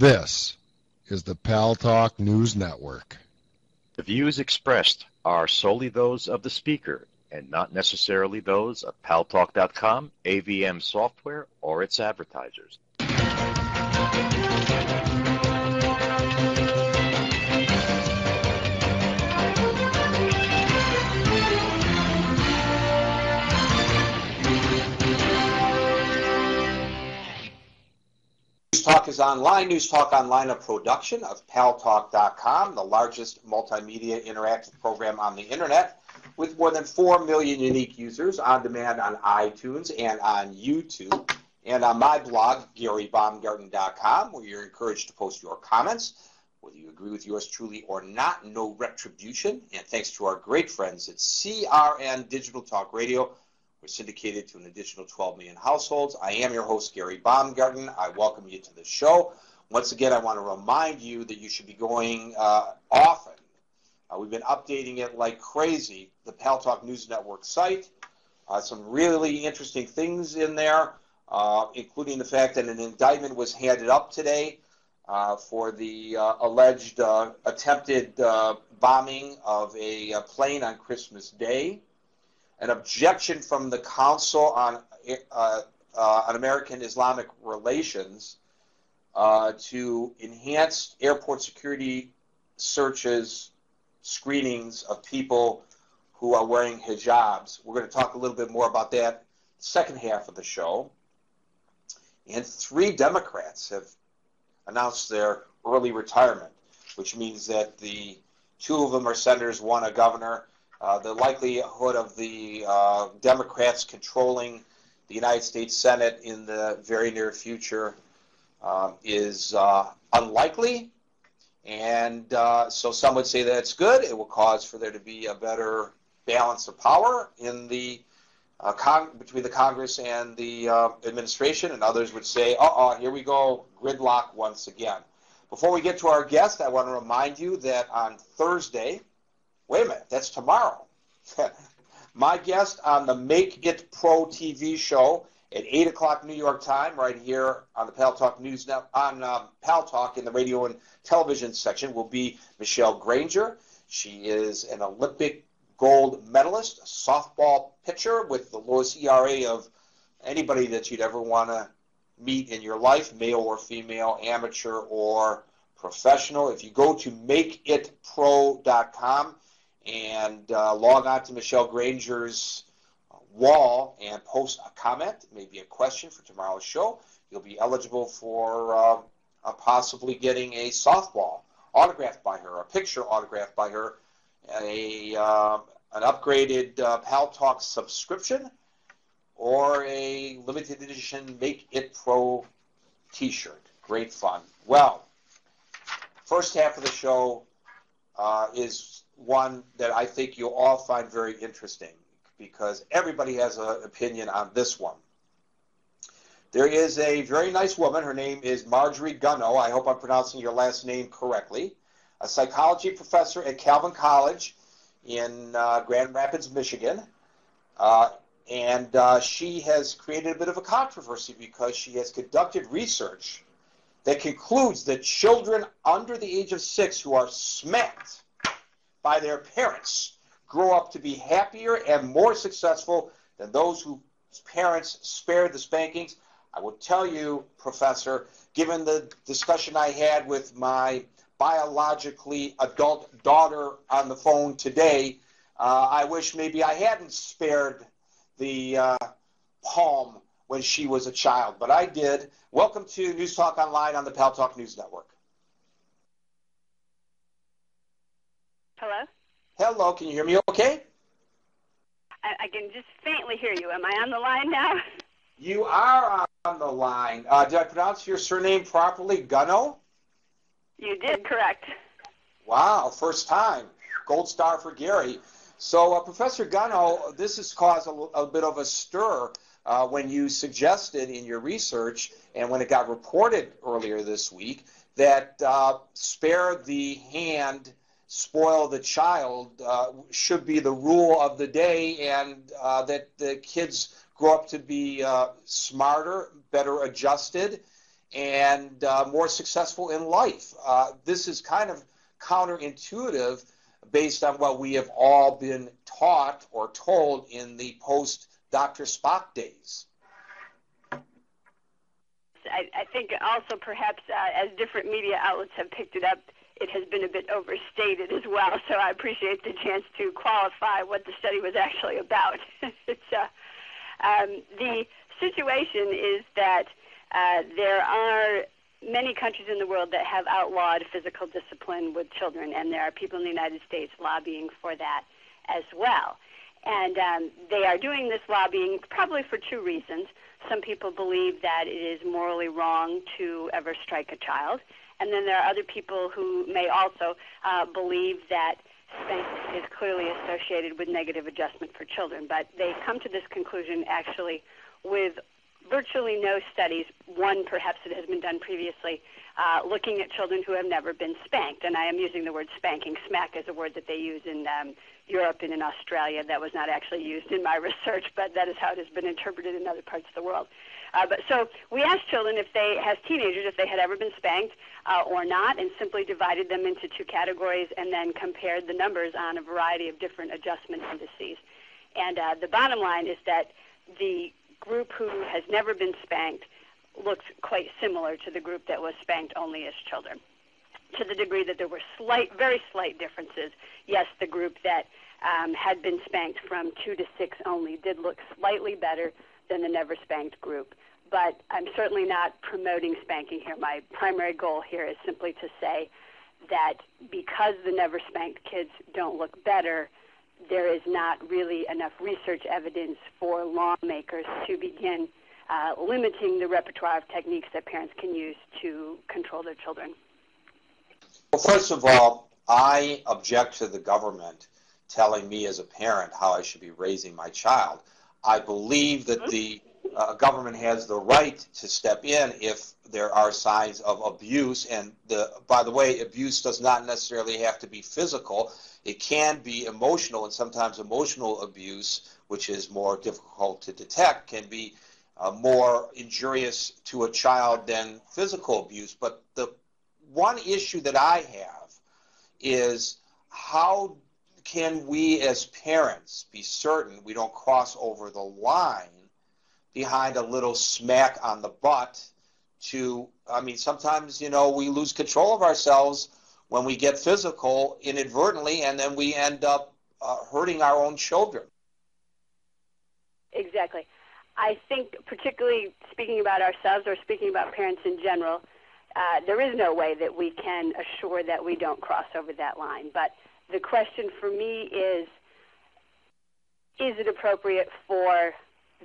This is the Paltalk News Network. The views expressed are solely those of the speaker and not necessarily those of Paltalk.com, AVM Software, or its advertisers. News Talk is online. News Talk Online, a production of Paltalk.com, the largest multimedia interactive program on the internet, with more than 4 million unique users on demand on iTunes and on YouTube, and on my blog, GaryBaumgarten.com, where you're encouraged to post your comments, whether you agree with yours truly or not. No retribution. And thanks to our great friends at CRN Digital Talk Radio, we're syndicated to an additional 12 million households. I am your host, Gary Baumgarten. I welcome you to the show. Once again, I want to remind you that you should be going often. We've been updating it like crazy, the Paltalk News Network site. Some really interesting things in there, including the fact that an indictment was handed up today for the alleged attempted bombing of a plane on Christmas Day. An objection from the Council on American Islamic Relations to enhanced airport security searches, screenings of people who are wearing hijabs. We're going to talk a little bit more about that second half of the show. And 3 Democrats have announced their early retirement, which means that the 2 of them are senators, 1 a governor. The likelihood of the Democrats controlling the United States Senate in the very near future is unlikely. And so some would say that's good. It will cause for there to be a better balance of power in the between the Congress and the administration. And others would say, here we go, gridlock once again. Before we get to our guest, I want to remind you that on Thursday, wait a minute, that's tomorrow. My guest on the Make It Pro TV show at 8 o'clock New York time, right here on the Paltalk News Network, on Paltalk in the radio and television section, will be Michelle Granger. She is an Olympic gold medalist, a softball pitcher with the lowest ERA of anybody that you'd ever want to meet in your life, male or female, amateur or professional. If you go to makeitpro.com and log on to Michelle Granger's wall and post a comment, maybe a question for tomorrow's show, you'll be eligible for possibly getting a softball autographed by her, a picture autographed by her, an upgraded Paltalk subscription, or a limited edition Make It Pro t-shirt. Great fun. Well, first half of the show is one that I think you'll all find very interesting because everybody has an opinion on this one. There is a very nice woman. Her name is Marjorie Gunnoe. I hope I'm pronouncing your last name correctly. A psychology professor at Calvin College in Grand Rapids, Michigan. And she has created a bit of a controversy because she has conducted research that concludes that children under the age of 6 who are smacked by their parents grow up to be happier and more successful than those whose parents spared the spankings. I will tell you, Professor, given the discussion I had with my biologically adult daughter on the phone today, I wish maybe I hadn't spared the palm when she was a child, but I did. Welcome to News Talk Online on the Paltalk News Network. Hello? Hello, can you hear me okay? I can just faintly hear you. Am I on the line now? You are on the line. Did I pronounce your surname properly, Gunnoe? You did, correct. Wow, first time. Gold star for Gary. So, Professor Gunnoe, this has caused a bit of a stir when you suggested in your research and when it got reported earlier this week that spare the hand, spoil the child should be the rule of the day, and that the kids grow up to be smarter, better adjusted, and more successful in life. This is kind of counterintuitive based on what we have all been taught or told in the post-Dr. Spock days. I think also perhaps as different media outlets have picked it up, it has been a bit overstated as well. So I appreciate the chance to qualify what the study was actually about. The situation is that there are many countries in the world that have outlawed physical discipline with children, and there are people in the United States lobbying for that as well. And they are doing this lobbying probably for two reasons. Some people believe that it is morally wrong to ever strike a child, and then there are other people who may also believe that spanking is clearly associated with negative adjustment for children. But they come to this conclusion actually with virtually no studies, one perhaps that has been done previously, looking at children who have never been spanked. And I am using the word spanking. Smack is a word that they use in Europe and in Australia. That was not actually used in my research, but that is how it has been interpreted in other parts of the world. But so we asked children as teenagers, if they had ever been spanked or not, and simply divided them into two categories and then compared the numbers on a variety of different adjustment indices. And the bottom line is that the group who has never been spanked looks quite similar to the group that was spanked only as children, to the degree that there were very slight differences. Yes, the group that had been spanked from 2 to 6 only did look slightly better than the never spanked group. But I'm certainly not promoting spanking here. My primary goal here is simply to say that because the never spanked kids don't look better, there is not really enough research evidence for lawmakers to begin limiting the repertoire of techniques that parents can use to control their children. Well, first of all, I object to the government telling me as a parent how I should be raising my child. I believe that the government has the right to step in if there are signs of abuse. And by the way, abuse does not necessarily have to be physical. It can be emotional, and sometimes emotional abuse, which is more difficult to detect, can be more injurious to a child than physical abuse. But the one issue that I have is how can we as parents be certain we don't cross over the line behind a little smack on the butt sometimes, we lose control of ourselves when we get physical inadvertently, and then we end up hurting our own children. Exactly. I think particularly speaking about ourselves or speaking about parents in general, there is no way that we can assure that we don't cross over that line. But the question for me is it appropriate for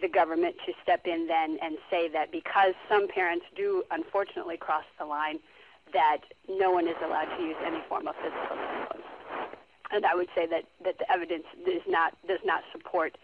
the government to step in then and say that because some parents do unfortunately cross the line, that no one is allowed to use any form of physical discipline? And I would say that the evidence does not support